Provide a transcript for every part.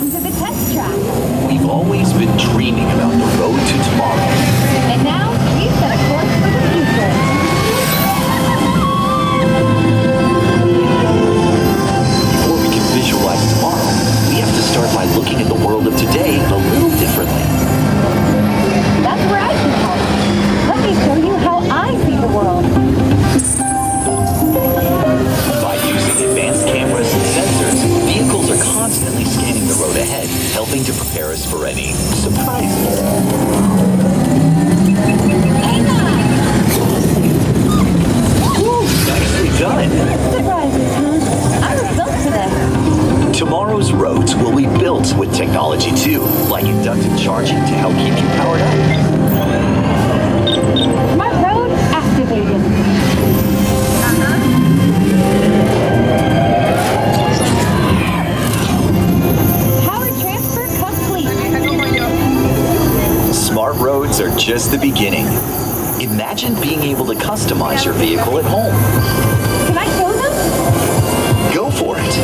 Welcome to the test track. We've always been dreaming about the road to tomorrow. And now we've set a course for the future. Before we can visualize tomorrow, we have to start by looking at the world of today a little differently. That's where I can help. Let me show you how I see the world. By using advanced cameras and sensors, vehicles are constantly scanning the road ahead, helping to prepare us for any surprises. Hang on! Woo, nicely done! Surprises, huh? I was built for this. Tomorrow's roads will be built with technology too, like inductive charging to help keep you powered up. Smart road activated. Power transfer complete. Smart roads are just the beginning. Imagine being able to customize your vehicle at home. Can I show them? Go for it.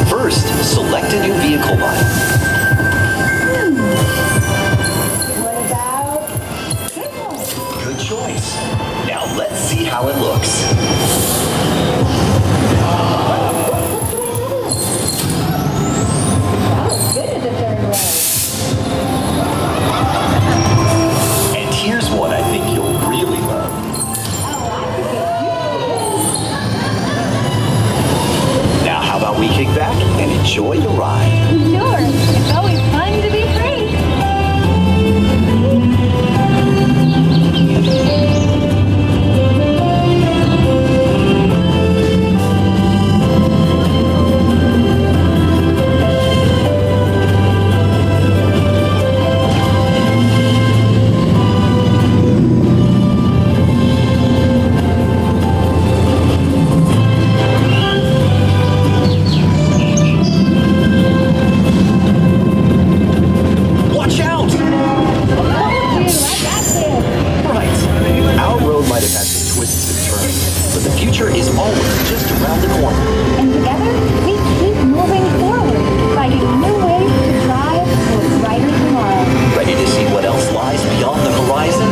First, select a new vehicle line. What about this one? Good choice. Now let's see how it looks. That was good as a third row. And here's one I think you'll really love. Oh, I could get used Now how about we kick back and enjoy the ride? to this. Sure, it's always fun to be free. Watch out! Dude, I got this. Right. Our road might have had some twists and turns, but the future is always just around the corner. And together, we keep moving forward, finding new ways to drive to a brighter tomorrow. Ready to see what else lies beyond the horizon?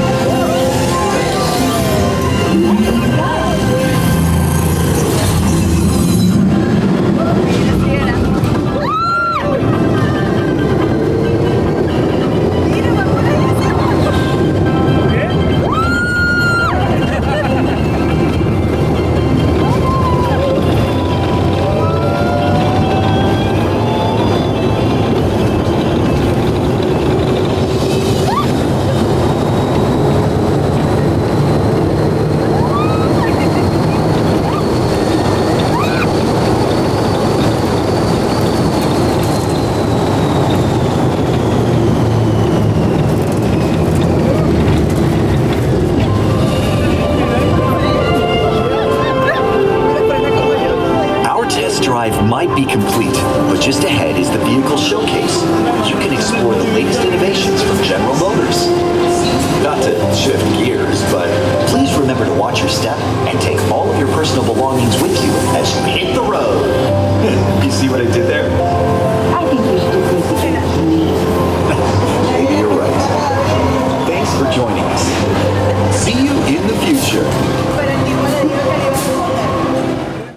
Our test drive might be complete, but just ahead is the vehicle showcase. You can explore the latest innovations from General Motors. Not to shift gears, but please remember to watch your step and take all of your personal belongings with you as you hit